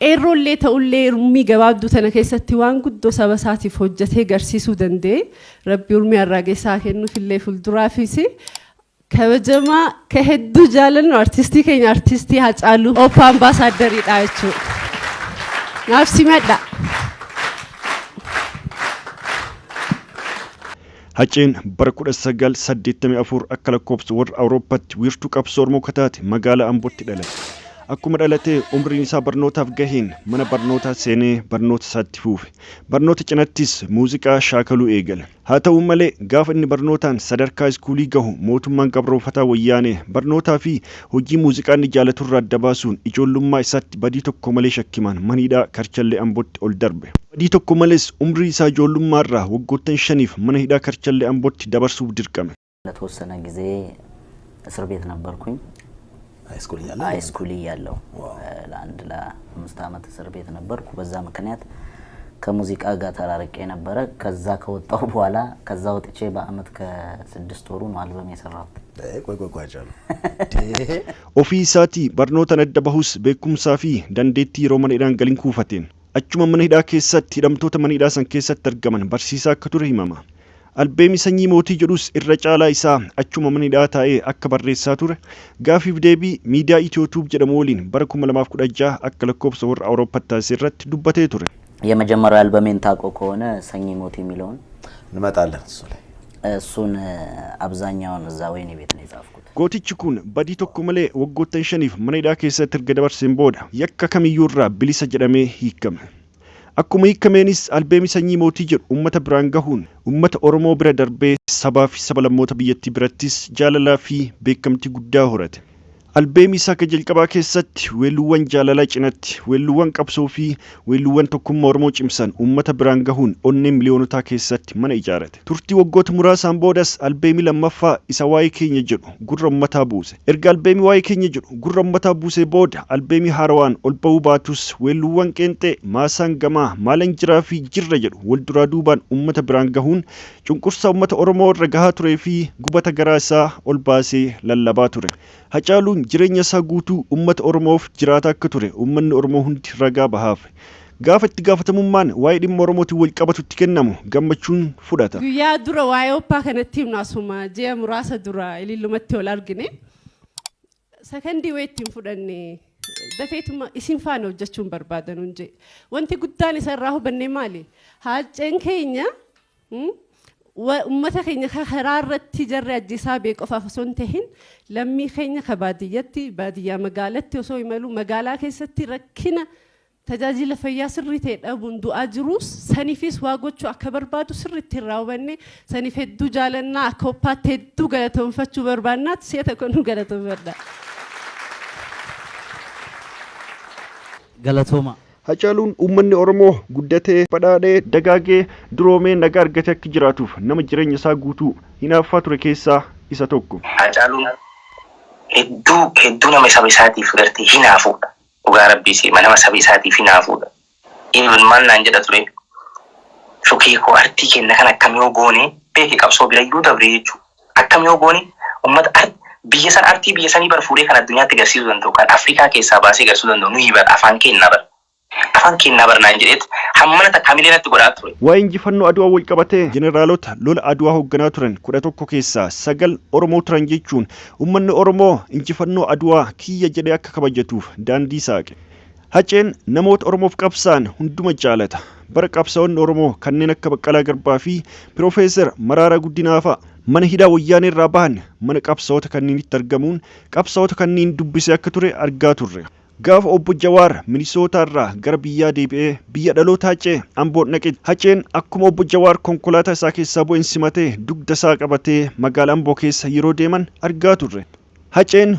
qeerroollee ta'ullee rummii gabaabduu tana keessatti waan guddoo saba isaatiif hojjetee garsiisuu danda'e rabbi urmii arraageessaa kennuufillee fuulduraafis kabajamaa ka hedduu jaalannu artistii keenya artistii Hacaaluu Oppa ambaasaaddariidha jechuudha. Naaf simadha. Haceen bara 1984 akka lakkoofsa warra Awurooppaatti wiirtuu qabsoo Oromoo kataate magaalaa Ambootti dhalate. Akkuma dhalatee umriin isaa barnootaaf gaheen mana barnootaa seenee barnoota isaatti fuufe. Barnoota cinattis muuziqaa shaakaluu eegale. Haa ta'u malee gaafa inni barnootaan sadarkaa iskuulii gahu mootummaan qabroonfataa wayyaanee barnootaa fi hojii muuziqaa inni jaalaturraa adda baasuun ijoollummaa isaatti badii tokko malee shakkimaan manidhaa Karchallee Ambootti ol darbe. Badii tokko malees umrii isaa ijoollummaarraa waggoottan 5 mana hidhaa Karchallee Ambootti dabarsuuf dirqame. ለተወሰነ ጊዜ እስር ቤት ነበርኩኝ ሃይስኩል ያለው ለአንድ ለ5 አመት እስር ቤት ነበርኩ በዛ ምክንያት ከሙዚቃ ጋር ተራርቄ ነበር ከዛ ከወጣው በኋላ ከዛ ወጥቼ በአመት ከ6 ወሩ ነው አልበም የሰራሁት ቆይ አጫሉ ኦፊሳቲ በርኖታ ነደባሁስ በኩምሳፊ ዳንዴቲ ሮማን ኢዳን ገሊን ኩፋቴን achuma mana hidhaa keessatti hidhamtoota mana hidhaa san keessatti argaman barsiisaa akka ture himama. Albeemi sanyii mootii jedhus irra caalaa isaa achuma mana hidhaa taa'ee akka barreessaa ture gaafiif deebii miidiyaa YouTube jedhamu waliin bara 2016 akka lakkoofsa warra Awurooppaatti taasirratti dubbatee ture. የመጀመሪያው አልበሜን ታውቀው ከሆነ ሰኚ ሞት የሚለውን እንመጣለን እሱ ላይ እሱን አብዛኛውን እዛ ወይኔ ቤት ነው የጻፍኩት. Gootichi kun badii tokko malee waggoottan 5 mana hidhaa keessatti erga dabarseen booda yakka kamiyyuurraa bilisa jedhamee hiikame. Akkuma hiikameenis albeemi sanyii mootii jedhu uummata biraan gahuun uummata Oromoo bira darbee sabaa fi sab-lammoota biyyattii birattis jaalalaa fi beekamtii guddaa horate. Albeemi isaa ka jalqabaa keessatti weelluuwwan jaalalaa cinatti weelluuwwan qabsoo fi weelluuwwan tokkummaa Oromoo cimsan uummata biraan gahuun onnee miliyoonotaa keessatti mana ijaarate. Turtii waggoota muraasaan boodas albeemi lammaffaa isa waa'ee keenya jedhu gurra uummataa buuse. Erga albeemi waa'ee keenya jedhu gurra uummataa buusee booda albeemi haarawaan ol ba'uu baatus weelluuwwan qeenxee maasaan gamaa maalan jiraa fi jirra jedhu wal duraa duubaan uummata biraan gahuun cunqursaa uummata Oromoo irra gahaa turee fi gubata garaa isaa ol baasee lallabaa ture. Hacaaluun jireenya isaa guutuu uummata Oromoof jiraata akka ture uummanni Oromoo hundi ragaa bahaaf. Gaafa itti gaafatamummaan waa'ee dhimma Oromootiin wal qabatutti kennamu gammachuun fudhata. Guyyaa dura waa'ee Oppaa kanatti himna asuma ji'a muraasa dura ilillumatti ol argine. Sakandii wayittiin fudhanne dafeetuma isin faana hojjechuun barbaadan hunje. Wanti guddaan isa irraa hubanne maali? Haaceen keenya ummata keenya karaa irratti jarri ajjisaa beekofaaf osoo hin tahin lammii keenya ka baadiyyatti baadiyyaa magaalatti osoo imalu magaalaa keessatti rakkina tajaajila fayyaa sirrii ta'e dhabuun du'aa jirus saniifis waa gochuu akka barbaadu sirriitti irraa hubanne saniif hedduu jaalannaa akka Oppaatti hedduu galatoomfachuu barbaannaatti si'a tokko nu galatoomfadha. Galatooma. Hacaaluun uummanni Oromoo guddatee badhaadhee dagaagee duroomee nagaa argatee akka jiraatuuf nama jireenya isaa guutuu hinaaffaa ture keessaa isa tokko. Hacaaluun hedduu nama saba isaatiif gartee hinaafuudha. Dhugaa rabbiis nama saba isaatiif hinaafuudha. Ilmaan naan jedha ture shokee koo artii kenna kan akkamii goone beeki qabsoo birayyuu dabree jechuudha. Akkamii goone uummata biyya san artii biyya sanii bar fuudhee kan addunyaatti agarsiisuu danda'u kan Afrikaa keessaa baasee agarsiisuu danda'u nuyi bar afaan kennaa bar. Afaan kennaa barnaan jedheet hammana takka miliyoonatti godhaa ture. Waa'ee injifannoo Aduwaa wal qabatee jeneraalota lola Aduwaa hoogganaa turan 11 keessaa 9 Oromoo turan jechuun uummanni Oromoo injifannoo Aduwaa kiyya jedhee akka kabajatuuf daandii saaqe. Haceen namoota Oromoof qabsaan hunduma jaalata. Bara qabsaa'onni Oromoo kanneen akka Baqqalaa Garbaa fi Piroofeesar Maraaraa Guddinaa fa'a mana hidhaa wayyaanee irraa bahan mana qabsaa'ota kanneenitti argamuun qabsaa'ota kanneen dubbisee akka ture argaa turre. Gaafa obbo Jawaar Minisootaa irraa gara biyyaa deebi'ee biyya dhaloota Hacee Amboon dhaqe. Haceen akkuma obbo Jawaar konkolaataa isaa keessaa bu'een simatee dugda isaa qabatee magaalaa Amboo keessa yeroo deeman argaa turre. Haceen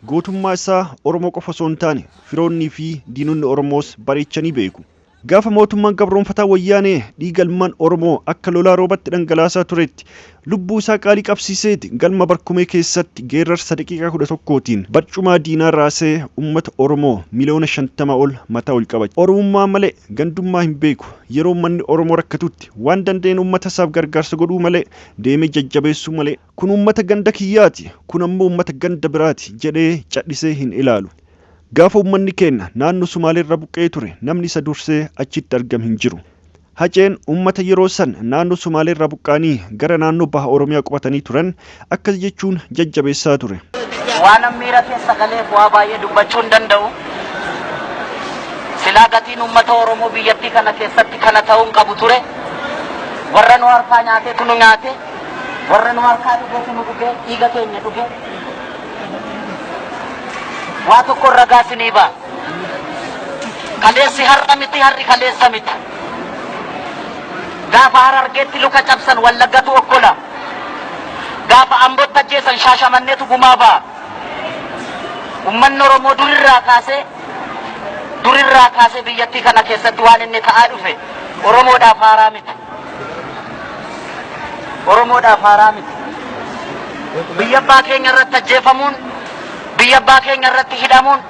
gootummaa isaa Oromoo qofa osoo hin taane firoonnii fi diinonni Oromoos bareechanii beeku. Gaafa mootummaan gabroonfataa wayyaanee dhiiga ilmaan Oromoo akka lolaa roobatti dhangalaasaa turetti lubbuu isaa qaalii qabsiiseeti galma barkumee keessatti geerarsa daqiiqaa 11tiin barcumaa diinaa raasee uummata Oromoo miliyoona 50 ol mataa ol qabache. Oromummaa malee gandummaa hin beeku. Yeroo manni Oromoo rakkatutti waan danda'een uummata isaaf gargaarsa godhuu malee deemee jajjabeessuu malee kun uummata ganda kiyyaati kun ammoo uummata ganda biraati jedhee cadhisee hin ilaalu. Gaafa uummanni keenya naannoo Sumaaleerra buqqee ture namni isa dursee achitti argame hin jiru. Haceen uummata yeroo san naannoo Sumaaleerra buqqaanii gara naannoo baha Oromiyaa qubatanii turan akkas jechuun jajjabeessaa ture. Waan miira keessa galee bu'aa baay'ee dubbachuu hin danda'u. Silaa gatiin uummata Oromoo biyyattii kana keessatti kana ta'uun qabu ture. Warra nu harkaa nyaateetu nu nyaate, warra nu harkaa dhugeetu nu dhuge, dhiiga keenya dhuge. Waa tokko ragaa sinii ba'a. Kaleessi har'a miti har'i kaleessa miti. Gaafa Harargeetti luka cabsan Wallaggatu okkola. Gaafa Ambootti ajjeesan Shaashamanneetu gumaa ba'a. Uummanni Oromoo durirraa kaasee biyyattii kana keessatti waan inni ta'aa dhufe Oromoodhaaf haaraa miti. Oromoodhaaf haaraa miti. Biyya abbaa keenya irratti ajjeefamuun, biyya abbaa keenya irratti hidhamuun,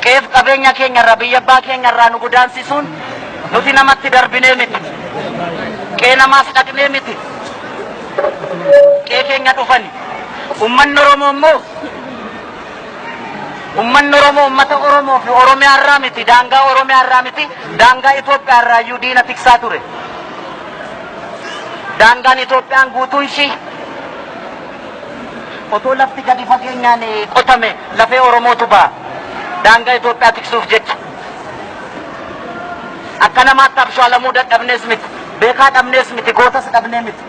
qeef qabeenya keenya irraa biyya abbaa keenya irraa nu godaansisuun nuti namatti darbinee miti. Qee namaas dhaqnee miti. Qee keenya dhufani. Uummanni Oromoo uummata Oromoo fi Oromiyaa irraa miti, daangaa Oromiyaa irraa miti, daangaa Itoophiyaa irraa iyyuu diina tiksaa ture. Daangaan Itoophiyaan guutuun ishii otoo lafti gadi fageenyaan qotame lafee Oromootu ba'a. Daangaa Itoophiyaa tiksuuf jecha. Akka namaatti abshaalamuu dadhabnees miti, beekaa dhabnees miti, gootas dhabnee miti.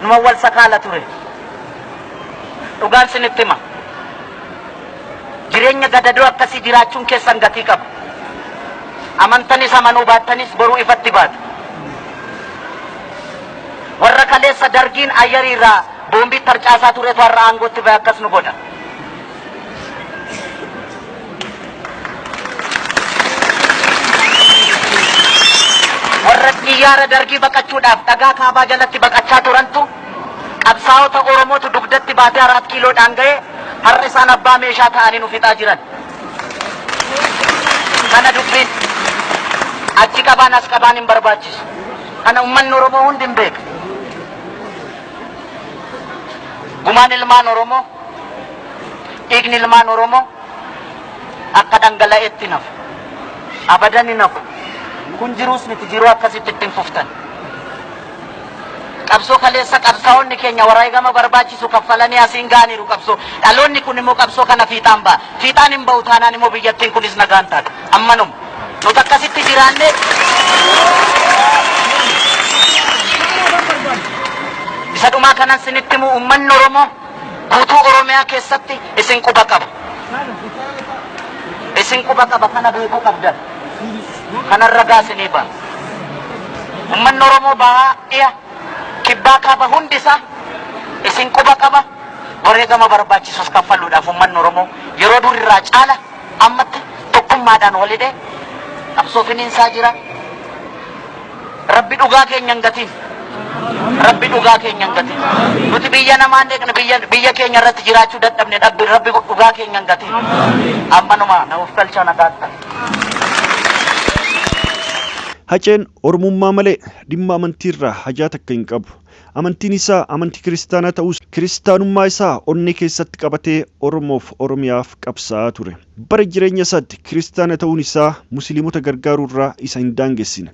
Numa wal sakaala ture. Dhugaan sinitti hima. Jireenya gadadoo akkasii jiraachuun keessan gatii qaba. Amantanis amanuu baattanis boruu ifatti baatu. Warra kaleessa dargiin ayyariirraa boombii tarcaasaa turetu har'a aangootti ba'e akkas nu godha. Warra xiyyaara dargii baqachuudhaaf dhagaa kaabaa jalatti baqachaa turantu qabsaa'ota Oromootu dugdatti baatee 4 kiiloodhaan ga'e har'a isaan abbaa meeshaa ta'anii nu fixaa jiran. Kana dubbiin achi qabaan as qabaan hin barbaachisu. Kana uummanni Oromoo hundi hin beeku. Gumaan ilmaan Oromoo, dhiigni ilmaan Oromoo akka dhangala'eetti nafu. Abadan hin nafu. Kun jiruus miti jiruu akkasitti ittiin fuftan. Qabsoo kaleessa qabsaa'onni keenya wareegama barbaachisu kaffalanii asiin ga'aniiru qabsoo. Dhaloonni kun immoo qabsoo kana fiixaan ba'a. Fiixaan hin ba'u taanaan immoo biyyattiin kunis nagaan taata. Ammanuma. Nuti akkasitti jiraannee isa dhumaa kanan sinitti himu uummanni Oromoo guutuu Oromiyaa keessatti isin quba qaba. Isin quba qaba kana beekuu qabdan. Kanan ragaa isinii ba'a. Uummanni Oromoo baay'ee kibbaa qaba hundisaa isin quba qaba. Wareegama barbaachisus kaffaluudhaaf uummanni Oromoo yeroo durirraa caala ammatti tokkummaadhaan walidhee qabsoo finiinsaa jira. Rabbi dhugaa keenya hin gatiin. Rabbi dhugaa keenya hin gatiin. Nuti biyya namaan deegna biyya keenya irratti jiraachuu dadhabne Rabbi dhugaa keenya hin gatiin. Ammanuma na of galchaa nagaatti. Haceen Oromummaa malee dhimma amantiirraa hajaa takka hin qabu. Amantiin isaa amantii kiristaanaa ta'us kiristaanummaa isaa onnee keessatti qabatee Oromoof Oromiyaaf qabsaa'aa ture. Bara jireenya isaatti kiristaana ta'uun isaa musliimota gargaaruurraa isa hin daangessine.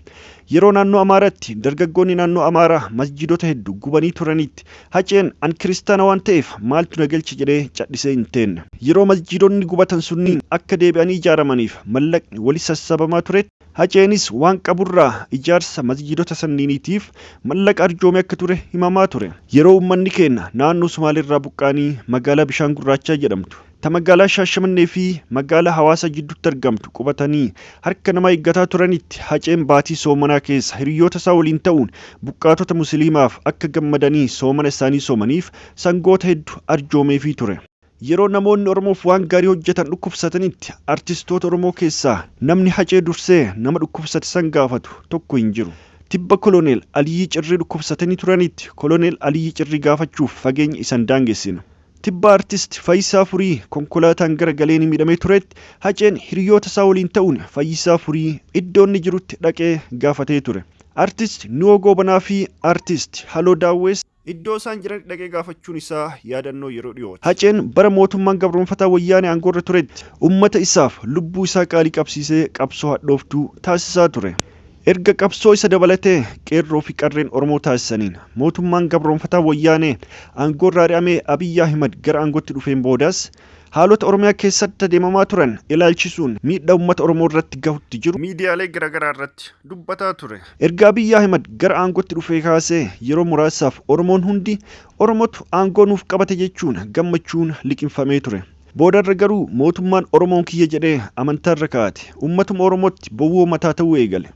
Yeroo naannoo Amaaraatti dargaggoonni naannoo Amaaraa masjidota hedduu gubanii turanitti Haceen an kiristaana waan ta'eef maaltu na galche jedhee cadhisee hin teenne. Yeroo masjidonni gubatan sunniin akka deebi'anii ijaaramaniif mallaqni wali sassabamaa turetti Haceenis waan qaburraa ijaarsa masjidota sanniiniitiif mallaqa arjoome akka ture himamaa ture. Yeroo uummanni keenya naannoo Sumaaleerraa buqqaanii magaalaa Bishaan Gurraachaa jedhamtu ta magaalaa Shaashamannee fi magaalaa Hawaasa jidduutti argamtu qubatanii harka namaa eeggataa turanitti Haceen baatii soomanaa keessa hiriyoota isaa waliin ta'uun buqqaatota musliimaaf akka gammadanii soomana isaanii soomaniif sangoota hedduu arjoomeefii ture. yeroo namoonni Oromoof waan gaarii hojjetan dhukkubsatanitti artistoota Oromoo keessaa namni Hacee dursee nama dhukkubsate san gaafatu tokko hin jiru. Tibba Koloneel Aliyyi Cirrii dhukkubsatanii turanitti Koloneel Aliyyi Cirrii gaafachuuf fageenya isan daangessina. Tibba artist Fayyisaa Furii konkolaataan gara galeen miidhamee turetti Haceen hiriyoota isaa waliin ta'uun Fayyisaa Furii iddoo inni jirutti dhaqee gaafatee ture. Artist Nuwoo Goobanaa fi artist Haloo Daawwees iddoo isaan jiran dhaqee gaafachuun isaa yaadannoo yeroo dhiyooti. Haceen bara mootummaan gabroonfataa wayyaanee aangoorra turetti ummata isaaf lubbuu isaa qaalii qabsiisee qabsoo hadhooftuu taasisaa ture. Erga qabsoo isa dabalatee qeerroo fi qarreen Oromoo taasisaniin mootummaan gabroonfataa wayyaanee aangoorraa ari'amee Abiyyi Ahimad gara aangootti dhufeen boodas haalota Oromiyaa keessatti adeemamaa turan ilaalchisuun miidhaa uummata Oromoo irratti gahutti jiru miidiyaalee garaagaraa irratti dubbataa ture. Erga Abiyyi Ahimad gara aangootti dhufee kaasee yeroo muraasaaf Oromoon hundi Oromootu aangoo nuuf qabate jechuun gammachuun liqinfamee ture. Boodarra garuu mootummaan Oromoon kiyya jedhee amantaarra kaa'ate uummatuma Oromootti bowwoo mataa ta'uu eegale.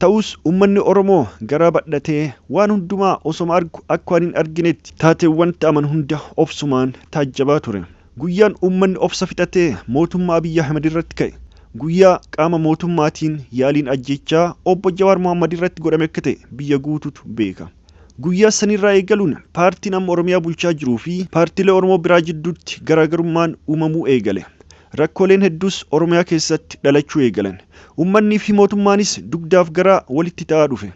Ta'us uummanni Oromoo garaa badhatee waan hundumaa osoma argu akka waan hin arginetti taateewwan ta'aman hunda obsumaan taajjabaa ture. Guyyaan uummanni obsa fixatee mootummaa Abiyyi Ahimad irratti ka'e guyyaa qaama mootummaatiin yaaliin ajjechaa obbo Jawaar Mohammad irratti godhame akka ta'e biyya guututu beeka. Guyyaa sanirraa eegaluun paartiin amma Oromiyaa bulchaa jiruu fi paartiilee Oromoo biraa jidduutti garaagarummaan uumamuu eegale. Rakkooleen hedduus Oromiyaa keessatti dhalachuu eegalan. Uummanni fi mootummaanis dugdaaf garaa walitti ta'aa dhufe.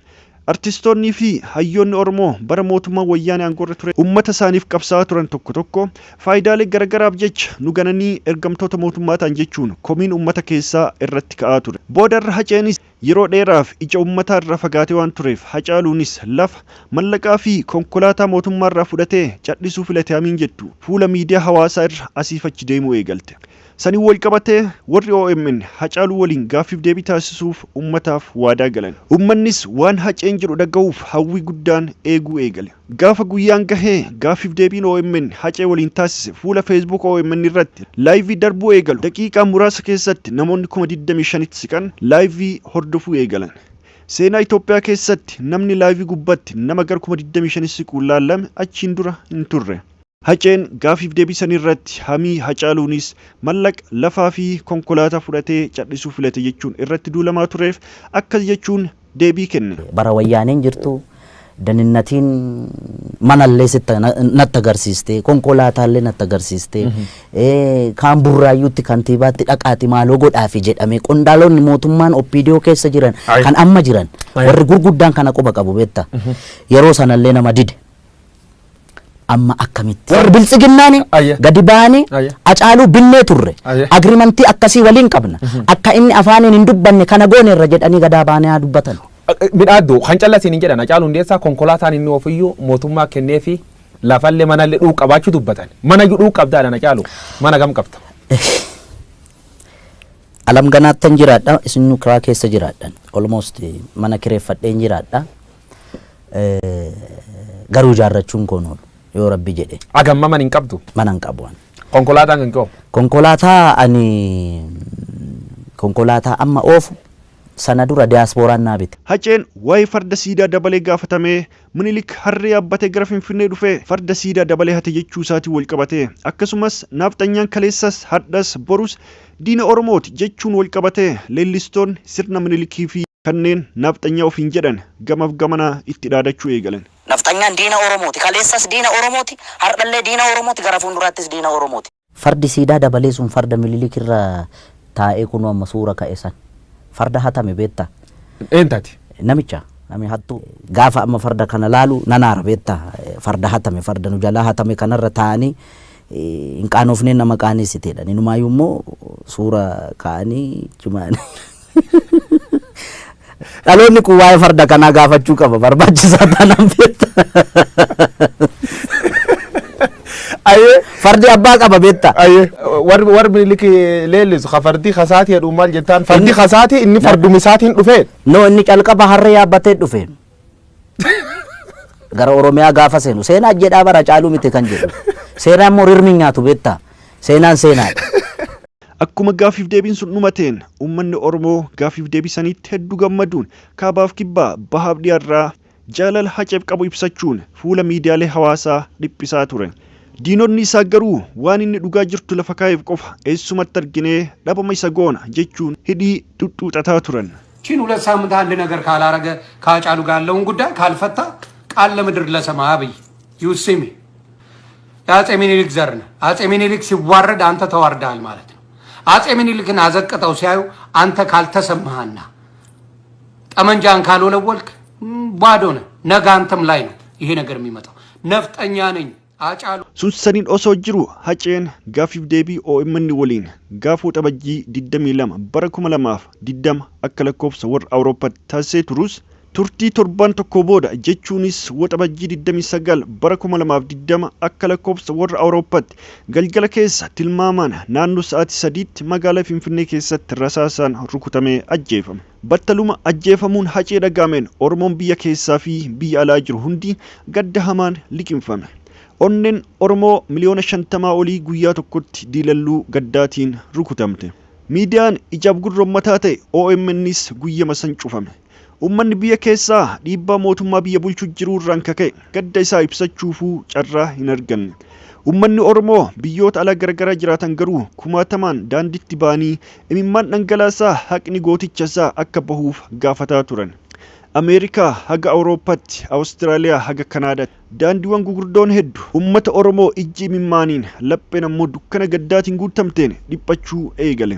Artistoonni fi hayyoonni Oromoo bara mootummaa wayyaanee aangoorra ture uummata isaaniif qabsaa'aa turan tokko tokko faayidaalee garagaraaf jecha nu gananii ergamtoota mootummaa ta'an jechuun komiin uummata keessaa irratti ka'aa ture. Boodarra Haceenis yeroo dheeraaf ija uummataa irraa fagaatee waan tureef Hacaaluunis lafa mallaqaa fi konkolaataa mootummaa irraa fudhatee cadhisuu filate hamiin jettu fuula miidiyaa hawaasaa irra asiif achi deemuu eegalte. Sanii wal qabatee warri OMN Hacaaluu waliin gaaffiif deebii taasisuuf uummataaf waadaa galan. Uummannis waan Haceen jedhu dhaga'uuf hawwii guddaan eeguu eegale. Gaafa guyyaan gahee gaaffiif deebiin OMN Hacee waliin taasise fuula Facebook OMN irratti laayivii darbuu eegalu. Daqiiqaa muraasa keessatti namoonni 25,000tti siqan laayivii hordofuu eegalan. Seenaa Itoophiyaa keessatti namni laayivii gubbatti nama gara 25,000 siquun laalame achiin dura hin turre. Haceen gaaffiif deebisan irratti hamii Hacaaluunis mallaqa lafaa fi konkolaataa fudhatee cadhisuu filate jechuun irratti duulamaa tureef akkas jechuun deebii kenne. Bara wayyaaneen jirtu daninnatiin manallee natti agarsiiste konkolaataallee natti agarsiiste kaan burraayyuutti kantiibaatti dhaqaati maaloo godhaafi jedhame qondaalonni mootummaan OPDO keessa jiran kan amma jiran warri gurguddaan kana quba qabu beekta yeroo sanallee nama dide. Amma akkamitti warri biltsiginnaani gadi ba'anii Hacaaluu binnee turre agriimantii akkasii waliin qabna akka inni afaaniin hin dubbanne kana goone irra jedhanii gadaa baanee haa dubbatan. Midhaaddu kan callasiin hin jedhan Hacaaluu Hundeessaa konkolaataan inni ofiyyuu mootummaa kennee fi lafallee manallee dhuu qabaachuu dubbatan mana dhuu qabdaadhaan Hacaaluu mana gam qabda. Alam ganaattan jiraadha isin kiraa keessa jiraadhan almost mana kireeffadheen jiraadha garuu ijaarrachuun koonoo. Yoo Rabbi jedhe. Agamma man hin qabdu. Man hin qabu. Konkolaataan kan koo. Konkolaataa amma oofu sana dura diyaaspooraan naa bite. Haceen waa'ee farda siidaa dabalee gaafatamee Minilik harree yaabbatee gara Finfinnee dhufee farda siidaa dabalee hate jechuu isaatiin wal qabatee akkasumas naaftanyaan kaleessas hadhas borus diina Oromooti jechuun wal qabatee leellistoonni sirna Minilikii fi kanneen naaftanyaa ofiin jedhan gamaaf gamanaa itti dhaadachuu eegalan. Naftanyaan diina Oromooti kaleessas diina Oromooti hardhallee diina Oromooti gara fuulduraattis diina Oromooti. Fardi siidaa dabalee sun farda Minilik irra taa'ee kunoo amma suura ka'e san farda hatame beektaa. Eentati. Namicha nami hattu gaafa amma farda kana laalu nanaara beektaa farda hatame farda nu jalaa hatame kanarra taa'anii hin qaanofnee nama qaanessiteedha. Inumaayyuu immoo suura ka'anii cimaanii. Dhaloonni kun waa'ee farda kanaa gaafachuu qaba barbaachisaa taanaan beekta. Fardi abbaa qaba beekta. Warri Minilik leellisu ka fardi kasaatii jedhu maal jettaan fardi kasaatii inni farduma isaatiin dhufee. No inni calqaba harree yaabbatee dhufe. Gara Oromiyaa gaafa seenu seenaa jedhaa bara Hacaaluu miti kan jedhu. Seenaan immoo rirmi nyaatu beekta. Seenaan seenaadha. Akkuma gaaffiif deebiin sun dhumateen uummanni Oromoo gaaffiif deebisaniitti hedduu gammaduun kaabaaf kibbaa bahaaf dhiyaarraa jaalala Haceef qabu ibsachuun fuula miidiyaalee hawaasaa dhiphisaa ture. Diinonni isaa garuu waan inni dhugaa jirtu lafa kaa'eef qofa eessumatti arginee dhabama isa goona jechuun hidhii xuxxuuxataa turan. ቺን 2 ሳምንት አንድ ነገር ካላረገ ካጫሉ ጋር ያለውን ጉዳይ ካልፈታ ቃል ለምድር ለሰማይ አብይ ዩሲሚ አፄ ምኒልክ ዘር ነው። አፄ ምኒልክ ሲዋረድ አንተ ተዋርዳል ማለት ነው። አፄ ምኒልክን አዘቅጠው ሲያዩ አንተ ካልተሰማህና ጠመንጃን ካልወለወልክ ባዶ ነህ። ነገ አንተም ላይ ነው ይሄ ነገር የሚመጣው። ነፍጠኛ ነኝ አጫሉ Sunsaniin osoo jiru haceen gaafiif deebii OMN waliin gaafuu xabajjii 22 bara 2020 akka lakkoofsa warra Awurooppaatti taasisee turus turtii torban tokko booda jechuunis waxabajjii 29 bara 2020 akka lakkoofsa warra Awurooppaatti galgala keessa tilmaamaan naannoo sa'aatii 3tti magaalaa Finfinnee keessatti rasaasaan rukutamee ajjeefame. Battaluma ajjeefamuun hacee dhagaameen Oromoon biyya keessaa fi biyya alaa jiru hundi gadda hamaan liqinfame. Onneen Oromoo miliyoona 50 olii guyyaa tokkotti diilalluu gaddaatiin rukutamte. Miidiyaan ijaaf gurroommataa ta'e OMNs guyyama san cufame. Uummanni biyya keessaa dhiibbaa mootummaa biyya bulchuu jiruu irraan kaka'e gadda isaa ibsachuufuu carraa hin arganne. Uummanni Oromoo biyyoota alaa garagaraa jiraatan garuu kumaatamaan daandiitti ba'anii imimmaan dhangalaasaa haqni gooticha isaa akka bahuuf gaafataa turan. Ameerikaa haga Awurooppaatti, Awustiraaliyaa haga Kanaadaatti daandiiwwan gugurdoon hedduu uummata Oromoo ijji imimmaaniin lapheen ammoo dukkana gaddaatiin guutamteen dhiphachuu eegale.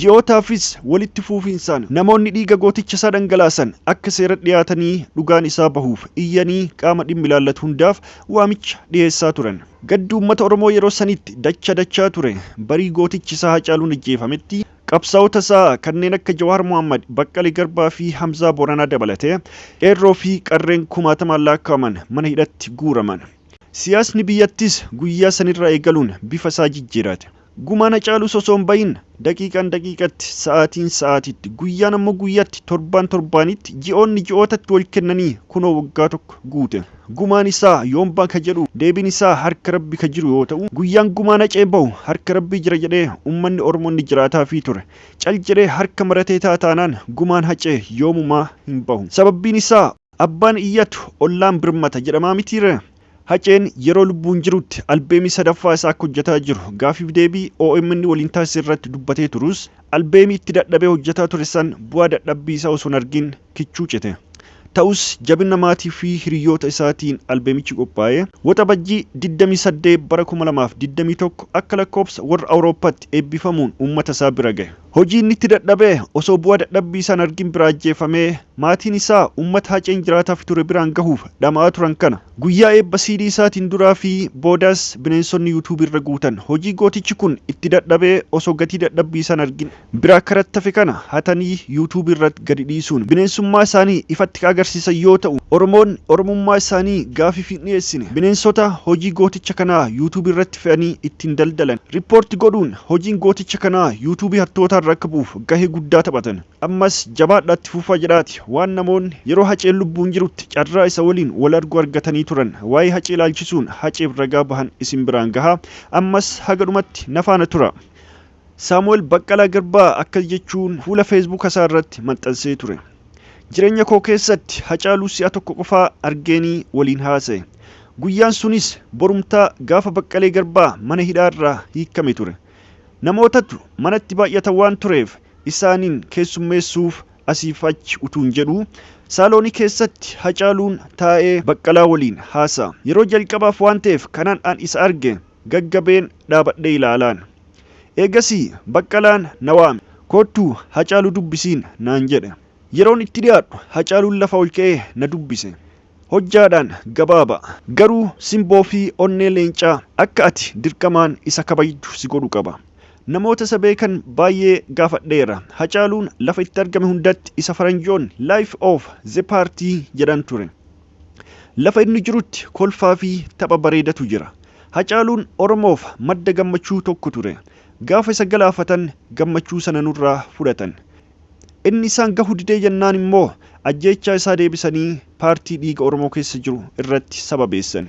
Ji'ootaafis walitti fuufiinsaan namoonni dhiiga gooticha isaa dhangalaasan akka seera dhiyaatanii dhugaan isaa bahuuf iyyanii qaama dhimmi ilaallatu hundaaf waamicha dhiyeessaa turan. Gaddi uummata Oromoo yeroo sanitti dachaa ture barii gootichi isaa Hacaaluun ajjeefametti qabsaa'ota isaa kanneen akka Jawaar Mohammad, Baqqalee Garbaa fi Hamzaa Booranaa dabalatee qeerroo fi qarreen kumaatamaan lakkaa'aman mana hidhatti guuraman. Siyaasni biyyattis guyyaa sanirraa eegaluun bifa isaa jijjiirate. Gumaan Hacaaluu osoo hin bahin daqiiqaan daqiiqatti sa'aatiin sa'aatitti guyyaan ammoo guyyaatti torbaanitti ji'ootatti wal kennanii kunoo waggaa tokko guute. Gumaan isaa yoom baaka jedhu deebiin isaa harka Rabbi ka jiru yoo ta'u guyyaan gumaan Hacee bahu harka Rabbi jira jedhee uummanni Oromoo ni jiraataa fi ture. Cal jedhee harka maratee taataanaan gumaan Hacee yoomumaa hin bahu. Sababbiin isaa abbaan iyyatu ollaan birmata jedhamaa mitiire. Haceen yeroo lubbuun jirutti albeemii sadaffaa isaa akka hojjetaa jiru gaafiif deebii OMN waliin taasise irratti dubbatee turus albeemii itti dadhabee hojjetaa ture san bu'aa dadhabbii isaa osoo hin argin kichuu cite. Ta'us jabina maatii fi hiriyoota isaatiin albeemichi qophaa'ee waxabajjii 28 bara 2021 akka lakkoofsa warra Awurooppaatti eebbifamuun uummata isaa bira gahe. Hojii inni itti dadhabee osoo bu'aa dadhabbii isaan argin biraa ajjeefamee maatiin isaa uummata Haceen jiraataaf ture biraan gahuuf dhama'aa turan kana guyyaa eebba CD isaatiin duraa fi boodaas bineensonni YouTube irra guutan hojii gootichi kun itti dadhabee osoo gatii dadhabbii isaan argin biraa karattafe kana hatanii YouTube irratti gadi dhiisuun bineensummaa isaanii ifatti agarsiisan yoo ta'u Oromoon Oromummaa isaanii gaafiif hin dhiyeessine bineensota hojii gooticha kanaa YouTube irratti fe'anii ittiin daldalan riippoorti godhuun hojiin gooticha kanaa YouTube hattootaan rakkabuuf gahee guddaa taphatan. Ammas jabaadhaatti fuufaa jedhaati waan namoonni yeroo Haceen lubbuun jirutti carraa isa waliin wal argu argatanii turan waa'ee Hacee ilaalchisuun Haceef ragaa bahan isin biraan gahaa ammas haga dhumatti nafaana tura. Saamu'eel Baqqalaa Garbaa akka jechuun fuula Facebook isaa irratti maxxansee ture. Jireenya koo keessatti Hacaaluu si'a tokko qofaa argeenii waliin haasa'e. Guyyaan sunis borumtaa gaafa Baqqalee Garbaa mana hidhaarraa hiikame ture. Namootatu manatti baay'atan waan tureef isaaniin keessummeessuuf asiif achi utuun jedhu saaloonii keessatti Hacaaluun taa'ee Baqqalaa waliin haasa'a. Yeroo jalqabaaf waan ta'eef kanaan an isa arge gaggabeen dhaabadhee ilaalaan. Eegasii Baqqalaan na waame. Kottuu Hacaaluu dubbisiin naan jedhe. Yeroon itti dhiyaadhu Hacaaluun lafa ol ka'ee na dubbise. Hojjaadhaan gabaaba garuu simboo fi onnee leencaa akka ati dirqamaan isa kabajdu si godhu qaba. Namoota isa beekan baay'ee gaafadheera. Hacaaluun lafa itti argame hundatti isa faranjoon Life of the Party jedhan ture. Lafa inni jirutti kolfaa fi tapha bareedatu jira. Hacaaluun Oromoof madda gammachuu tokko ture. Gaafa isa galaafatan gammachuu sana nurraa fudhatan. Inni isaan gahu didee jennaan immoo ajjeechaa isaa deebisanii paartii dhiiga Oromoo keessa jiru irratti sababeessan.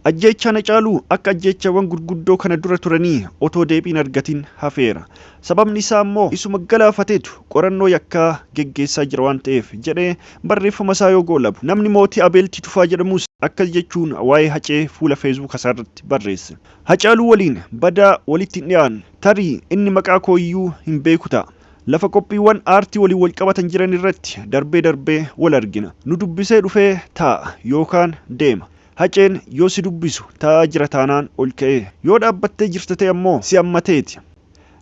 Ajjeechaan Hacaaluu akka ajjeechawwan gurguddoo kana dura turanii otoo deebiin argatin hafeera. Sababni isaa immoo isuma galaafateetu qorannoo yakkaa geggeessaa jira waan ta'eef jedhee barreeffama isaa yoo goolabu. Namni mootii Abeeltii Tufaa jedhamus akkas jechuun waa'ee Hacee fuula Facebook isaarratti barreesse. Hacaaluu waliin badaa walitti hin dhiyaannu. Tarii inni maqaa kooyyuu hin beeku ta'a. Lafa qophiiwwan aartii waliin wal qabatan jiran irratti darbee wal argina. Nu dubbisee dhufee taa'a yookaan deema. Haceen yoo si dubbisu taa'aa jira taanaan ol ka'ee yoo dhaabbattee jirta ta'e ammoo si hammateeti.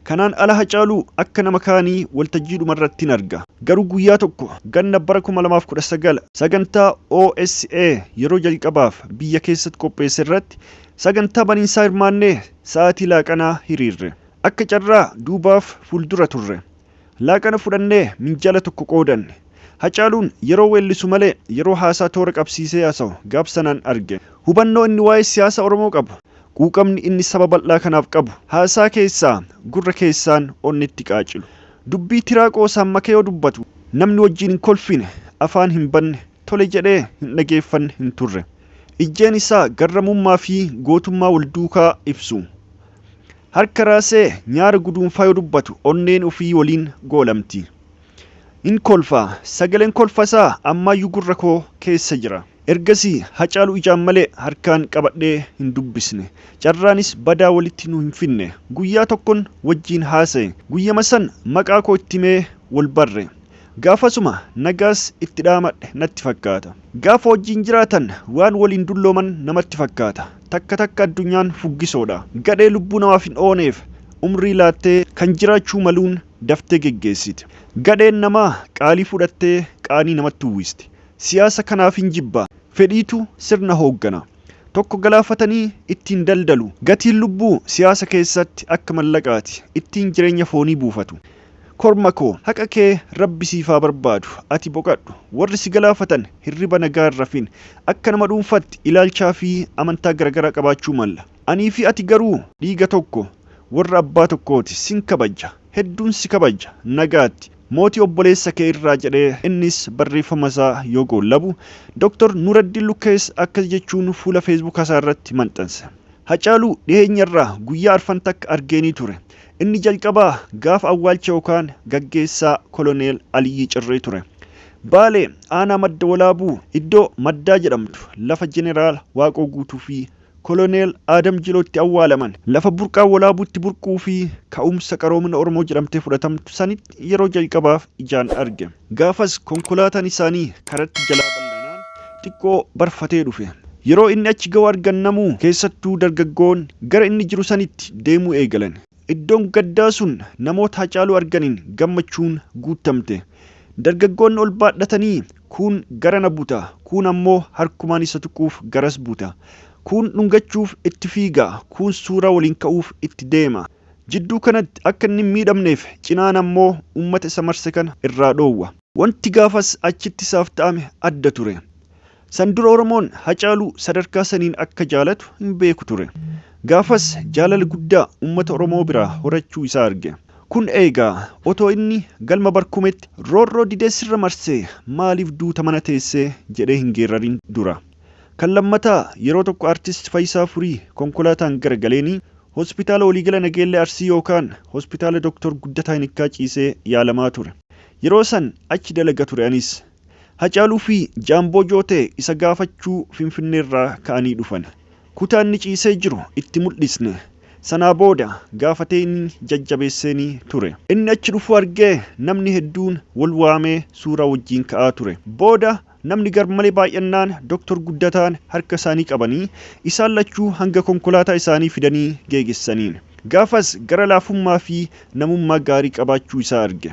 Kanaan ala Hacaaluu akka nama kaanii waltajjii dhumarratti hin arga. Garuu guyyaa tokko ganna bara 2019 sagantaa OSA yeroo jalqabaaf biyya keessatti qopheesse irratti sagantaa baniinsaa hirmaannee sa'aatii laaqanaa hiriirre. Akka carraa duubaaf fuuldura turre. Laaqana fudhannee minjaala tokko qoodanne. Hacaaluun yeroo weellisu malee yeroo haasaa toora qabsiisee haasa'u gaabsanaan arge. Hubannoo inni waa'ee siyaasa Oromoo qabu, quuqamni inni saba bal'aa kanaaf qabu, haasaa keessaa gurra keessaan onnetti qaacilu. Dubbii tiraa qoosaan makee yoo dubbatu namni wajjin hin kolfine, afaan hin banne, tole jedhee hin dhageeffanne hin turre. Ijjeen isaa garramummaa fi gootummaa wal duukaa ibsu. Harka raasee nyaara guduunfaa yoo dubbatu onneen ofii waliin goolamti. In kolfaa sagaleen kolfasaa ammayyuu gurra koo keessa jira. Ergasii Hacaaluu ijaan malee harkaan qabadhee hin dubbisne. Carraanis badaa walitti nu hin finne. Guyyaa tokkoon wajjiin haasa'e. Guyyama san maqaa koo itti himee wal barre. Gaafasuma nagaas itti dhaamadhe natti fakkaata. Gaafa wajjiin jiraatan waan waliin dullooman namatti fakkaata. Takka addunyaan fuggisoodha. Gadhee lubbuu namaaf hin ooneef umrii laattee kan jiraachuu maluun daftee geggeessite. Gadheen namaa qaalii fudhattee qaanii namatti uwwiste. Siyaasa kanaaf hin jibba. Fedhiitu sirna hooggana. Tokko galaafatanii ittiin daldalu. Gatiin lubbuu siyaasa keessatti akka mallaqaati. Ittiin jireenya foonii buufatu. Korma koo haqa kee rabbi siifaa barbaadu. Ati boqadhu. Warri si galaafatan hirriba nagaa hin rafin. Akka nama dhuunfatti ilaalchaa fi amantaa garaagaraa qabaachuu malla. Anii fi ati garuu dhiiga tokko warra abbaa tokkooti sin kabaja. Hedduun si kabaja. Nagaatti. Mootii obboleessa kee irraa jedhee innis barreeffama isaa yoo goollabu Dr. Nuraddiin Lukkees akkas jechuun fuula Facebook isaa irratti maxxanse. Hacaaluu dhiheenyarraa guyyaa arfan takka argeenii ture. Inni jalqabaa gaafa awwaalcha yookaan gaggeessaa Koloneel Aliyyii Cirree ture. Baalee aanaa madda walaabuu iddoo maddaa jedhamtu lafa Jeneraal Waaqoo Guutuu fi Koloneel Adam Jilootti awwaalaman lafa burqaa walaabuutti burquu fi ka'umsa qaroomina Oromoo jedhamtee fudhatamtu sanitti yeroo jalqabaaf ijaan arge. Gaafas konkolaataan isaanii karatti jalaa bal'anaan xiqqoo barfatee dhufe. Yeroo inni achi ga'u argannamuu keessattuu dargaggoon gara inni jiru sanitti deemuu eegalan. Iddoon gaddaa sun namoota Hacaaluu arganiin gammachuun guutamte. Dargaggoonni ol baadhatanii kun gara na buta, kun ammoo harkumaan isa tuquuf garas buta. Kun dhungachuuf itti fiiga, kun suuraa waliin ka'uuf itti deema. Jidduu kanatti akka inni miidhamneef cinaan ammoo uummata isa marse kana irraa dhoowwa. Wanti gaafas achitti isaaf ta'ame adda ture. San dura Oromoon Hacaaluu sadarkaa saniin akka jaalatu hin beeku ture. Gaafas jaalala guddaa uummata Oromoo biraa horachuu isaa arge. Kun eegaa otoo inni galma barkumetti roorroo didee sirra marsee maaliif duuta mana teessee jedhee hin geerarin dura. Kan lammataa yeroo tokko artist Faayisaa Furii konkolaataan garagaleenii hospitaala waliigala Nageellee Arsii yookaan hospitaala Dr. Guddataa Hinikkaa ciisee yaalamaa ture. Yeroo san achi dalaga ture anis. Hacaaluu fi Jaamboo Jootee isa gaafachuu Finfinneerraa ka'anii dhufan. Kutaan ni ciisee jiru itti mul'isne. Sanaa booda gaafatee inni jajjabeesseenii ture. Inni achi dhufu argee namni hedduun wal waamee suuraa wajjiin ka'aa ture. Booda namni garmalee baay'annaan Dr. Guddataan harka isaanii qabanii isaan lachuu hanga konkolaataa isaanii fidanii geegessaniin. Gaafas gara laafummaa fi namummaa gaarii qabaachuu isaa arge.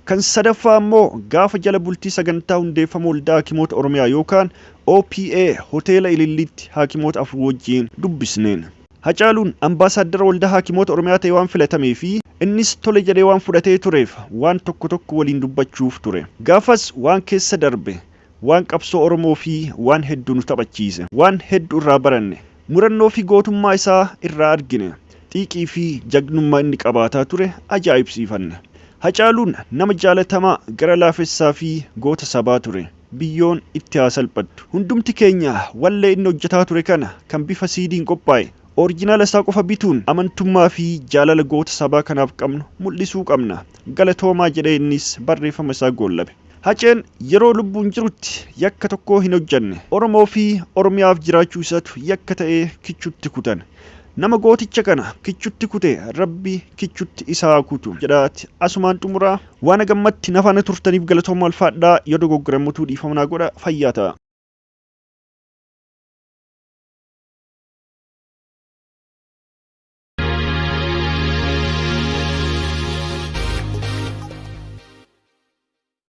Kan sadaffaa ammoo gaafa jala bultii sagantaa hundeeffama waldaa Hakiimoota Oromiyaa yookaan OPA hoteela Ililliitti hakiimoota afur wajjiin dubbisneen. Hacaaluun ambaasaaddara waldaa Hakiimoota Oromiyaa ta'e waan filatamee fi innis tole jedhee waan fudhatee tureef waan tokko waliin dubbachuuf ture. Gaafas waan keessa darbe, waan qabsoo Oromoo fi waan hedduu nu taphachiise, waan hedduu irraa baranne, murannoo fi gootummaa isaa irraa argine, xiiqii fi jagnummaa inni qabaataa ture ajaa'ibsiifanne. Hacaaluun nama jaalatamaa gara laafessaa fi goota sabaa ture. biyyoon itti haa salphattu. Hundumti keenya wallee inni hojjetaa ture kana kan bifa siidiin qophaa'e orijinaala isaa qofa bituun amantummaa fi jaalala goota sabaa kanaaf qabnu mul'isuu qabna. Galatoomaa jedhee innis barreeffama isaa goollabe. Haceen yeroo lubbuun jirutti yakka tokko hin hojjanne. Oromoo fi Oromiyaaf jiraachuu isaatu yakka ta'ee kichutti kutan. Nama gooticha kana kichutti kute Rabbi kichutti isaa kutu jedhaati asumaan xumuraa waan gammatti nafaana turtaniif galatoomaa ulfaadhaa yoo dogoggoraan mutuu dhiifamnaa godha fayyaa ta'a.